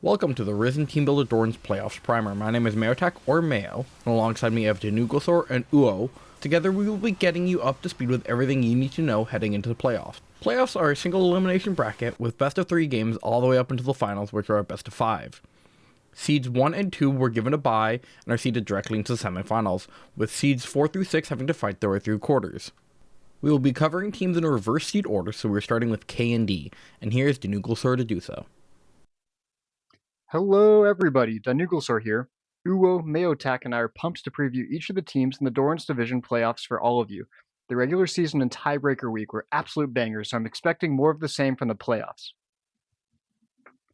Welcome to the Risen Team Builder Dorans Playoffs Primer. My name is Mayo-Tack, or Mayo, and alongside me I have Dinooglesaur and UOOOOOOOOH. Together we will be getting you up to speed with everything you need to know heading into the playoffs. Playoffs are a single elimination bracket with best of 3 games all the way up until the finals, which are a best of 5. Seeds 1 and 2 were given a bye and are seeded directly into the semifinals, with seeds 4 through 6 having to fight their way through quarters. We will be covering teams in a reverse seed order, so we're starting with K and D, and here's Dinooglesaur to do so. Hello everybody, Dinooglesaur here. UOOOOOOOOOH, Mayaotak, and I are pumped to preview each of the teams in the Dorans Division playoffs for all of you. The regular season and tiebreaker week were absolute bangers, so I'm expecting more of the same from the playoffs.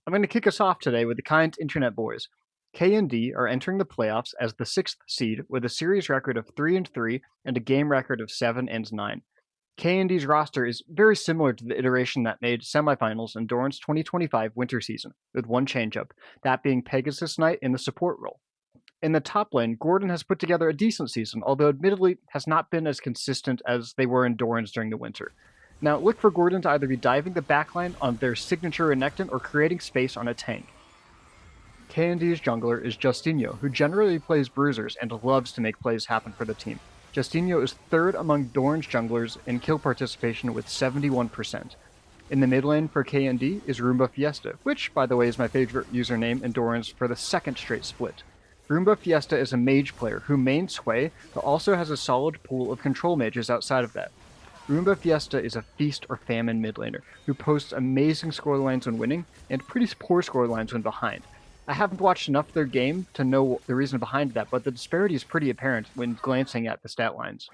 I'm going to kick us off today with the kind internet boys. K and D are entering the playoffs as the 6th seed with a series record of 3-3 and a game record of 7-9. K&D's roster is very similar to the iteration that made semifinals in Dorans' 2025 winter season, with one changeup, that being Pegasus Knight in the support role. In the top lane, Gordon has put together a decent season, although admittedly has not been as consistent as they were in Dorans during the winter. Now, look for Gordon to either be diving the backline on their signature Renekton or creating space on a tank. K&D's jungler is Justinho, who generally plays bruisers and loves to make plays happen for the team. Justinho is 3rd among Dorans junglers in kill participation with 71%. In the mid lane for K&D is Roomba Fiesta, which, by the way, is my favorite username in Dorans for the 2nd straight split. Roomba Fiesta is a mage player who mains Sway, but also has a solid pool of control mages outside of that. Roomba Fiesta is a feast or famine mid laner who posts amazing scorelines when winning and pretty poor scorelines when behind. I haven't watched enough of their game to know the reason behind that, but the disparity is pretty apparent when glancing at the stat lines.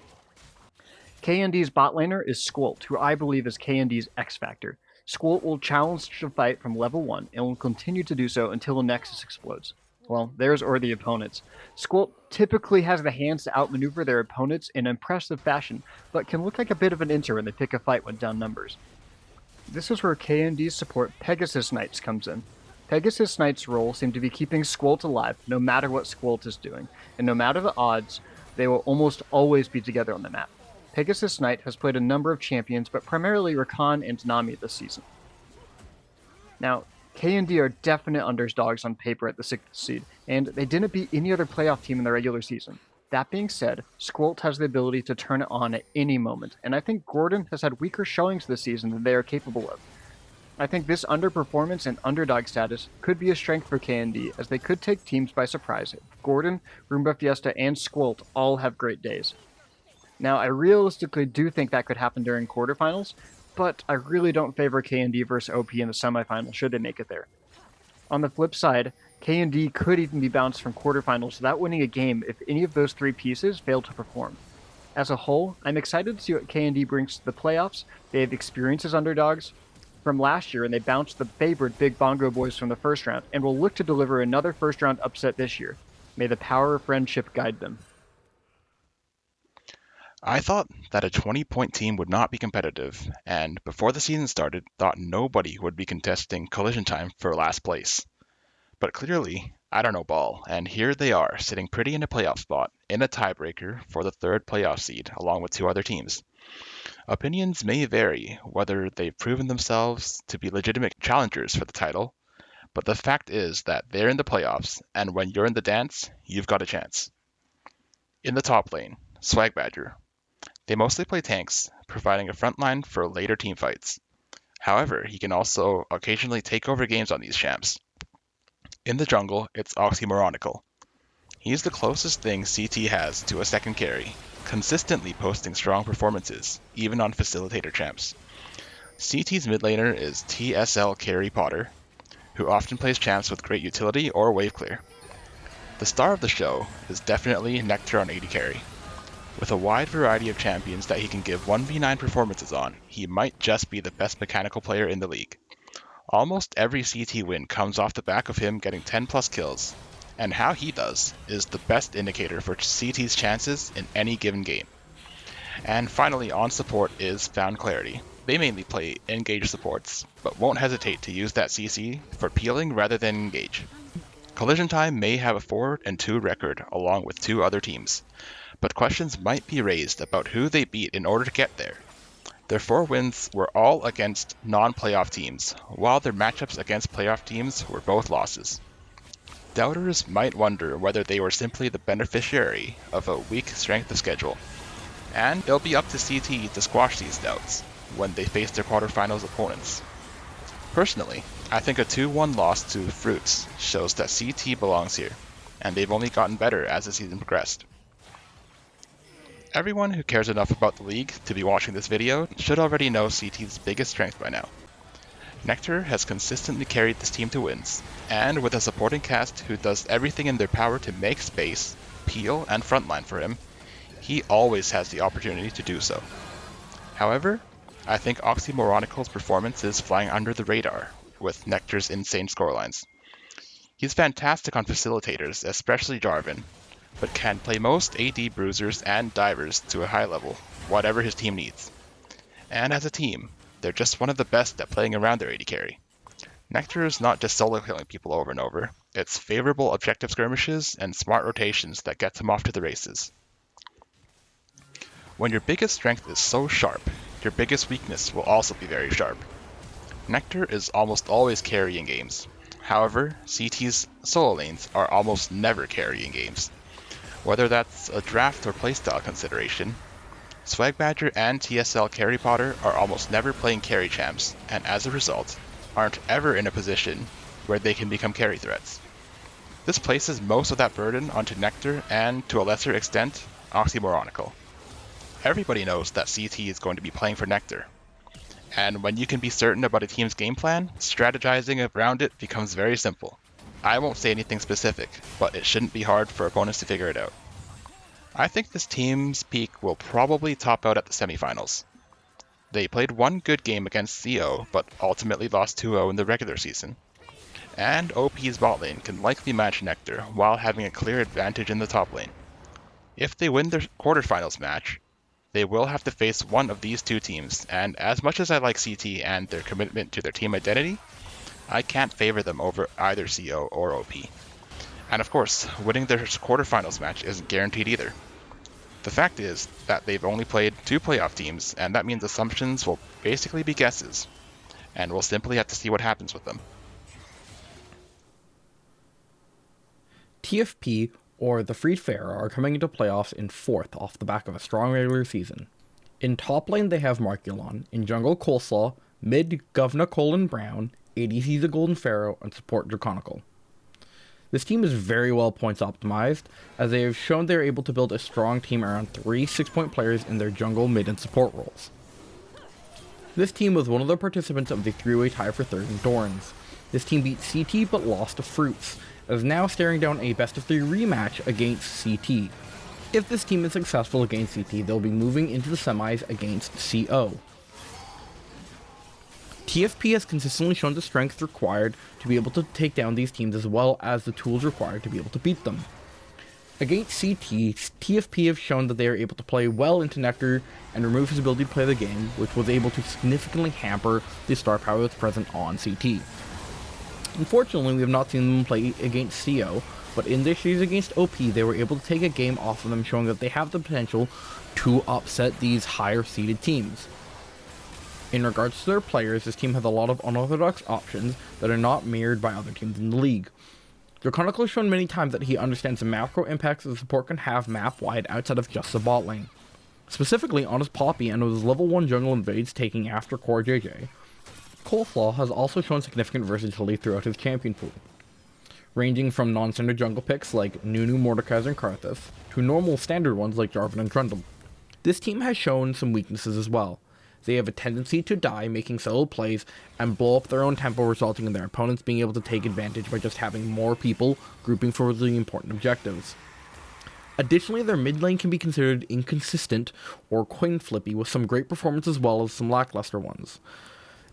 K&D's bot laner is Squult, who I believe is K&D's X-Factor. Squult will challenge the fight from level 1 and will continue to do so until the Nexus explodes. Well, theirs or the opponents. Squult typically has the hands to outmaneuver their opponents in impressive fashion, but can look like a bit of an inter when they pick a fight with down numbers. This is where K&D's support Pegasus Knights comes in. Pegasus Knight's role seemed to be keeping Squult alive no matter what Squult is doing, and no matter the odds, they will almost always be together on the map. Pegasus Knight has played a number of champions, but primarily Rakan and Nami this season. Now, K&D are definite underdogs on paper at the 6th seed, and they didn't beat any other playoff team in the regular season. That being said, Squult has the ability to turn it on at any moment, and I think Gordon has had weaker showings this season than they are capable of. I think this underperformance and underdog status could be a strength for K&D, as they could take teams by surprise. Gordon, Roomba Fiesta, and Squult all have great days. Now, I realistically do think that could happen during quarterfinals, but I really don't favor K&D versus OP in the semifinals should they make it there. On the flip side, K&D could even be bounced from quarterfinals without winning a game if any of those 3 pieces fail to perform. As a whole, I'm excited to see what K&D brings to the playoffs. They have experience as underdogs from last year, and they bounced the favored Big Bongo Boys from the first round, and will look to deliver another first-round upset this year. May the power of friendship guide them. I thought that a 20-point team would not be competitive, and before the season started, thought nobody would be contesting collision time for last place. But clearly, I don't know ball, and here they are, sitting pretty in a playoff spot, in a tiebreaker for the 3rd playoff seed, along with 2 other teams. Opinions may vary whether they've proven themselves to be legitimate challengers for the title, but the fact is that they're in the playoffs, and when you're in the dance, you've got a chance. In the top lane, Swag Badger. They mostly play tanks, providing a front line for later team fights. However, he can also occasionally take over games on these champs. In the jungle, it's oxymoronical. He's the closest thing CT has to a second carry, consistently posting strong performances, even on facilitator champs. CT's mid laner is TSL Carry Potter, who often plays champs with great utility or wave clear. The star of the show is definitely Nectar on AD Carry. With a wide variety of champions that he can give 1v9 performances on, he might just be the best mechanical player in the league. Almost every CT win comes off the back of him getting 10 plus kills, and how he does is the best indicator for CT's chances in any given game. And finally, on support is Found Clarity. They mainly play engage supports, but won't hesitate to use that CC for peeling rather than engage. Collision Time may have a 4-2 record along with 2 other teams, but questions might be raised about who they beat in order to get there. Their 4 wins were all against non-playoff teams, while their matchups against playoff teams were both losses. Doubters might wonder whether they were simply the beneficiary of a weak strength of schedule, and it'll be up to CT to squash these doubts when they face their quarterfinals opponents. Personally, I think a 2-1 loss to Fruits shows that CT belongs here, and they've only gotten better as the season progressed. Everyone who cares enough about the league to be watching this video should already know CT's biggest strength by now. Nectar has consistently carried this team to wins, and with a supporting cast who does everything in their power to make space, peel, and frontline for him, he always has the opportunity to do so. However, I think Oxymoronical's performance is flying under the radar with Nectar's insane scorelines. He's fantastic on facilitators, especially Jarvan, but can play most AD bruisers and divers to a high level, whatever his team needs. And as a team, they're just one of the best at playing around their AD carry. Nectar is not just solo killing people over and over, it's favorable objective skirmishes and smart rotations that gets him off to the races. When your biggest strength is so sharp, your biggest weakness will also be very sharp. Nectar is almost always carrying games. However, CT's solo lanes are almost never carrying games. Whether that's a draft or playstyle consideration, Swag Badger and TSL Carry Potter are almost never playing carry champs, and as a result, aren't ever in a position where they can become carry threats. This places most of that burden onto Nectar and, to a lesser extent, Oxymoronical. Everybody knows that CT is going to be playing for Nectar, and when you can be certain about a team's game plan, strategizing around it becomes very simple. I won't say anything specific, but it shouldn't be hard for opponents to figure it out. I think this team's peak will probably top out at the semifinals. They played one good game against CO, but ultimately lost 2-0 in the regular season. And OP's bot lane can likely match Nectar while having a clear advantage in the top lane. If they win their quarterfinals match, they will have to face one of these two teams, and as much as I like CT and their commitment to their team identity, I can't favor them over either CO or OP. And of course, winning their quarterfinals match isn't guaranteed either. The fact is that they've only played 2 playoff teams, and that means assumptions will basically be guesses, and we'll simply have to see what happens with them. TFP, or the Freed Pharaoh, are coming into playoffs in 4th off the back of a strong regular season. In top lane they have Markulon, in jungle Coleslaw, mid Govna Colin Brown, ADC the Golden Pharaoh, and support Draconical. This team is very well points optimized, as they have shown they are able to build a strong team around 3 6-point players in their jungle, mid, and support roles. This team was one of the participants of the 3-way tie for 3rd in Dorans. This team beat CT but lost to Fruits, and is now staring down a best-of-3 rematch against CT. If this team is successful against CT, they'll be moving into the semis against CO. TFP has consistently shown the strength required to be able to take down these teams, as well as the tools required to be able to beat them. Against CT, TFP have shown that they are able to play well into Nectar and remove his ability to play the game, which was able to significantly hamper the star power that's present on CT. Unfortunately, we have not seen them play against CO, but in their series against OP, they were able to take a game off of them, showing that they have the potential to upset these higher seeded teams. In regards to their players, this team has a lot of unorthodox options that are not mirrored by other teams in the league. Draconical has shown many times that he understands the macro impacts that the support can have map-wide outside of just the bot lane. Specifically on his Poppy and with his level 1 jungle invades taking after core JJ. Coleslaw has also shown significant versatility throughout his champion pool, ranging from non-standard jungle picks like Nunu, Mordekaiser, and Karthus, to normal standard ones like Jarvan and Trundle. This team has shown some weaknesses as well. They have a tendency to die making solo plays and blow up their own tempo, resulting in their opponents being able to take advantage by just having more people grouping for the important objectives. Additionally, their mid lane can be considered inconsistent or coin flippy, with some great performances as well as some lackluster ones.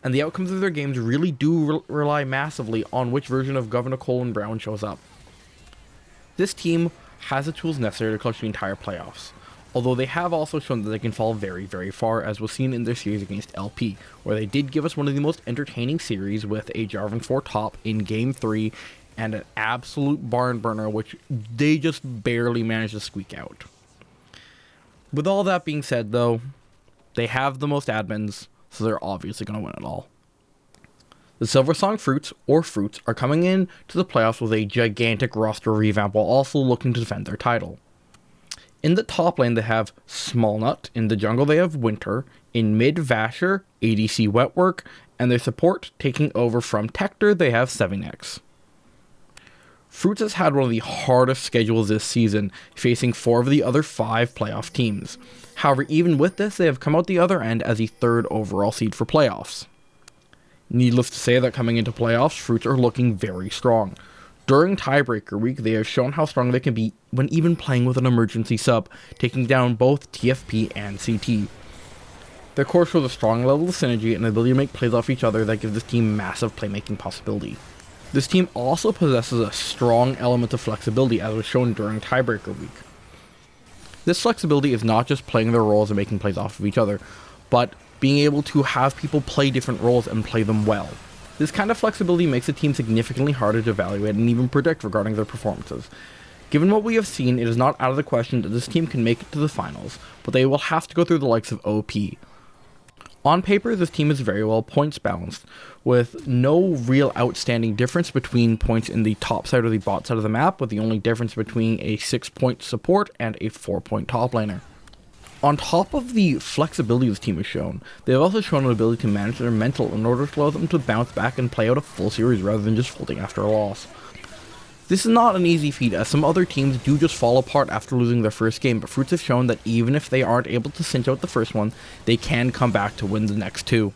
And the outcomes of their games really do rely massively on which version of Governor Colin Brown shows up. This team has the tools necessary to clutch the entire playoffs, although they have also shown that they can fall very, very far, as was seen in their series against LP, where they did give us one of the most entertaining series with a Jarvan 4 top in Game 3 and an absolute barn burner, which they just barely managed to squeak out. With all that being said, though, They have the most admins, so they're obviously going to win it all. The Silversong Fruits, or Fruits, are coming in to the playoffs with a gigantic roster revamp while also looking to defend their title. In the top lane, they have Smallnut. In the jungle, they have Winter. In mid, Vasher, ADC Wetwork, and their support taking over from Tector, they have 7X. Fruits has had one of the hardest schedules this season, facing 4 of the other 5 playoff teams. However, even with this, they have come out the other end as the 3rd overall seed for playoffs. Needless to say that coming into playoffs, Fruits are looking very strong. During tiebreaker week, they have shown how strong they can be when even playing with an emergency sub, taking down both TFP and CT. Their core shows a strong level of synergy and ability to make plays off each other that gives this team massive playmaking possibility. This team also possesses a strong element of flexibility, as was shown during tiebreaker week. This flexibility is not just playing their roles and making plays off of each other, but being able to have people play different roles and play them well. This kind of flexibility makes the team significantly harder to evaluate and even predict regarding their performances. Given what we have seen, it is not out of the question that this team can make it to the finals, but they will have to go through the likes of OP. On paper, this team is very well points balanced, with no real outstanding difference between points in the top side or the bot side of the map, with the only difference between a 6-point support and a 4-point top laner. On top of the flexibility this team has shown, they have also shown an ability to manage their mental in order to allow them to bounce back and play out a full series rather than just folding after a loss. This is not an easy feat, as some other teams do just fall apart after losing their first game, but Fruits have shown that even if they aren't able to cinch out the first one, they can come back to win the next 2.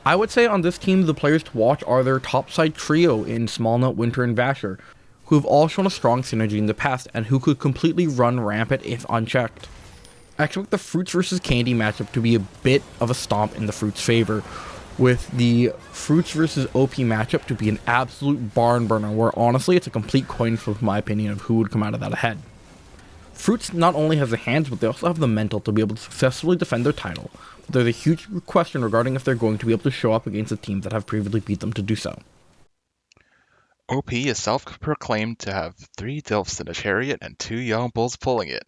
I would say on this team, the players to watch are their topside trio in Smallnut, Winter, and Vasher, who have all shown a strong synergy in the past and who could completely run rampant if unchecked. I expect the Fruits vs Candy matchup to be a bit of a stomp in the Fruits' favor, with the Fruits vs OP matchup to be an absolute barn burner, where honestly it's a complete coin flip in my opinion of who would come out of that ahead. Fruits not only has the hands, but they also have the mental to be able to successfully defend their title, but there's a huge question regarding if they're going to be able to show up against the teams that have previously beat them to do so. OP is self-proclaimed to have 3 Dilfs in a chariot and 2 young bulls pulling it.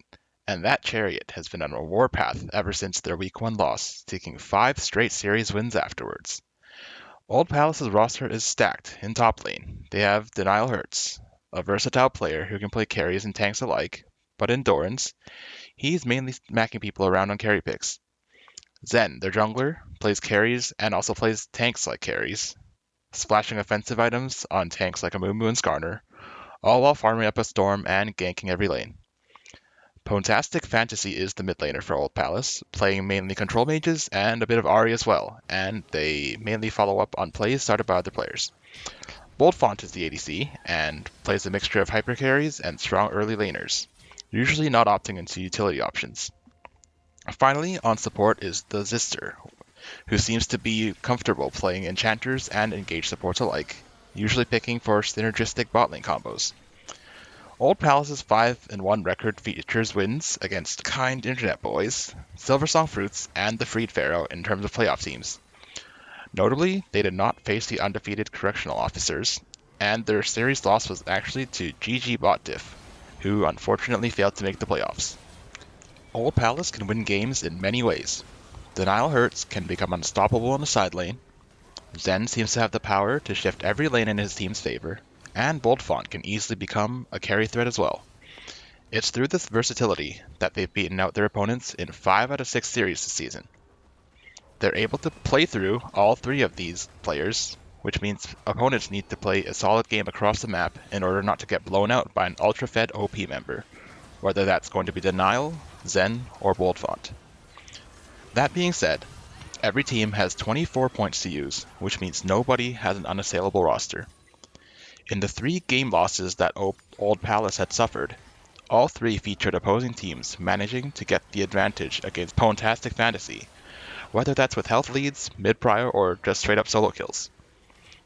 And that chariot has been on a warpath ever since their week 1 loss, taking 5 straight series wins afterwards. Old Palace's roster is stacked in top lane. They have Denial Hurts, a versatile player who can play carries and tanks alike, but in Dorans, he's mainly smacking people around on carry picks. Zen, their jungler, plays carries and also plays tanks like carries, splashing offensive items on tanks like Amumu and Skarner, all while farming up a storm and ganking every lane. Pontastic Fantasy is the mid laner for Old Palace, playing mainly control mages and a bit of Ahri as well, and they mainly follow up on plays started by other players. Boldfont is the ADC, and plays a mixture of hyper carries and strong early laners, usually not opting into utility options. Finally, on support is the Zister, who seems to be comfortable playing enchanters and engaged supports alike, usually picking for synergistic bot lane combos. Old Palace's 5-1 record features wins against Kind Internet Boys, Silversong Fruits, and the Freed Pharaoh in terms of playoff teams. Notably, they did not face the undefeated Correctional Officers, and their series loss was actually to GG Bot Diff, who unfortunately failed to make the playoffs. Old Palace can win games in many ways. Denial Hurts can become unstoppable in the side lane, Zen seems to have the power to shift every lane in his team's favor, and Boldfont can easily become a carry threat as well. It's through this versatility that they've beaten out their opponents in 5 out of 6 series this season. They're able to play through all 3 of these players, which means opponents need to play a solid game across the map in order not to get blown out by an ultra-fed OP member, whether that's going to be Denial, Zen, or Boldfont. That being said, every team has 24 points to use, which means nobody has an unassailable roster. In the 3 game losses that Old Palace had suffered, all 3 featured opposing teams managing to get the advantage against Pontastic Fantasy, whether that's with health leads, mid-prio, or just straight-up solo kills.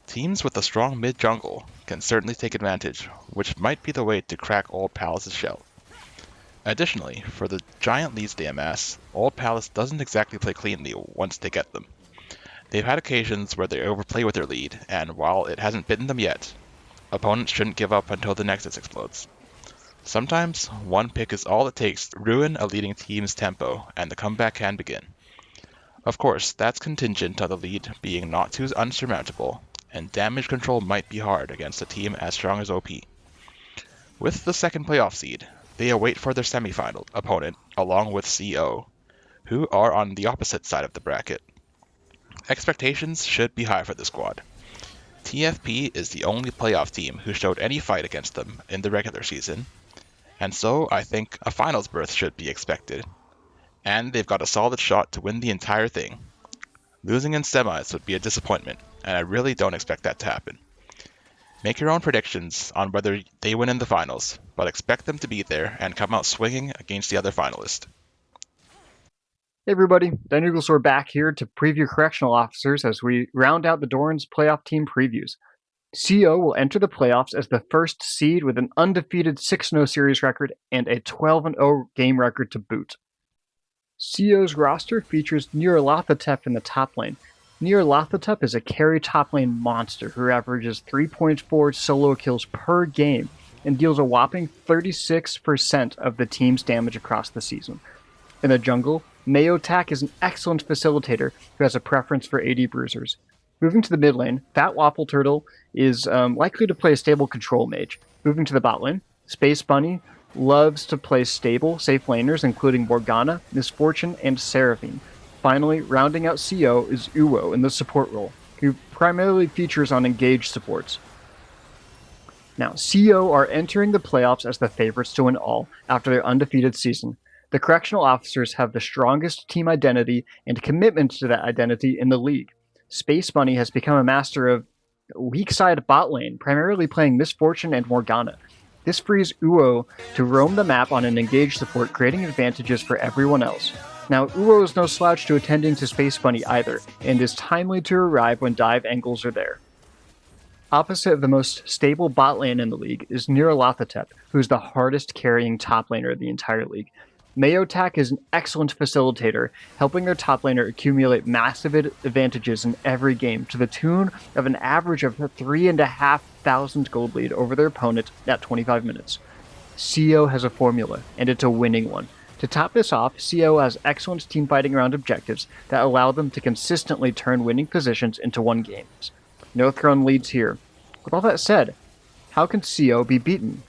Teams with a strong mid-jungle can certainly take advantage, which might be the way to crack Old Palace's shell. Additionally, for the giant leads they amass, Old Palace doesn't exactly play cleanly once they get them. They've had occasions where they overplay with their lead, and while it hasn't bitten them yet, opponents shouldn't give up until the Nexus explodes. Sometimes, one pick is all it takes to ruin a leading team's tempo, and the comeback can begin. Of course, that's contingent on the lead being not too unsurmountable, and damage control might be hard against a team as strong as OP. With the second playoff seed, they await for their semifinal opponent along with CO, who are on the opposite side of the bracket. Expectations should be high for the squad. TFP is the only playoff team who showed any fight against them in the regular season, and so I think a finals berth should be expected. And they've got a solid shot to win the entire thing. Losing in semis would be a disappointment, and I really don't expect that to happen. Make your own predictions on whether they win in the finals, but expect them to be there and come out swinging against the other finalist. Hey everybody, Dinooglesaur back here to preview Correctional Officers as we round out the Dorans playoff team previews. CO will enter the playoffs as the first seed with an undefeated 6-0 series record and a 12-0 game record to boot. CO's roster features Nyarlathotep in the top lane. Nyarlathotep is a carry top lane monster who averages 3.4 solo kills per game and deals a whopping 36% of the team's damage across the season. In the jungle, Mayo-Tack is an excellent facilitator who has a preference for AD bruisers. Moving to the mid lane, Fat Waffle Turtle is likely to play a stable control mage. Moving to the bot lane, Space Bunny loves to play stable, safe laners including Morgana, Misfortune, and Seraphine. Finally, rounding out CO is UOOOOOOOOOOOOOH in the support role, who primarily features on engaged supports. Now, CO are entering the playoffs as the favorites to win all after their undefeated season. The Correctional Officers have the strongest team identity and commitment to that identity in the league. Space Bunny has become a master of weak side bot lane, primarily playing Misfortune and Morgana. This frees UOOOOOOOOOH to roam the map on an engaged support, creating advantages for everyone else. Now, UOOOOOOOOOH is no slouch to attending to Space Bunny either, and is timely to arrive when dive angles are there. Opposite of the most stable bot lane in the league is Nyarlathotep, who is the hardest carrying top laner of the entire league. Mayo-Tack is an excellent facilitator, helping their top laner accumulate massive advantages in every game to the tune of an average of 3,500 gold lead over their opponent at 25 minutes. CO has a formula, and it's a winning one. To top this off, CO has excellent team fighting around objectives that allow them to consistently turn winning positions into one games. No throne leads here. With all that said, how can CO be beaten?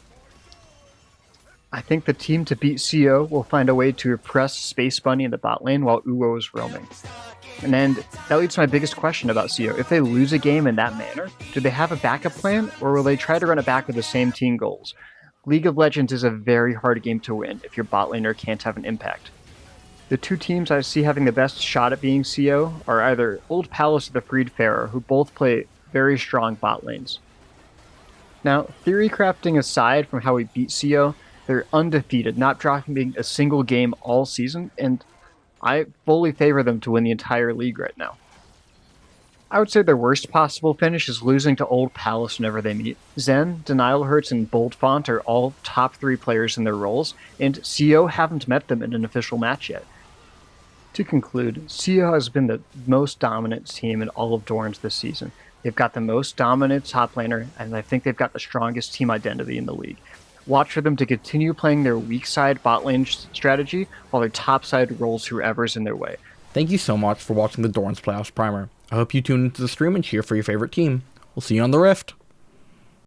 I think the team to beat CO will find a way to repress Space Bunny in the bot lane while UOOOOOOOH is roaming. And then that leads to my biggest question about CO. If they lose a game in that manner, do they have a backup plan, or will they try to run it back with the same team goals? League of Legends is a very hard game to win if your bot laner can't have an impact. The two teams I see having the best shot at being CO are either Old Palace or the Freed Pharaoh, who both play very strong bot lanes. Now, theory crafting aside from how we beat CO, they're undefeated, not dropping a single game all season, and I fully favor them to win the entire league right now. I would say their worst possible finish is losing to Old Palace whenever they meet. Zen, Denial Hurts, and Bold Font are all top 3 players in their roles, and CO haven't met them in an official match yet. To conclude, CO has been the most dominant team in all of Dorans this season. They've got the most dominant top laner, and I think they've got the strongest team identity in the league. Watch for them to continue playing their weak side bot lane strategy while their top side rolls whoever's in their way. Thank you so much for watching the Dorans Playoffs Primer. I hope you tune into the stream and cheer for your favorite team. We'll see you on the Rift.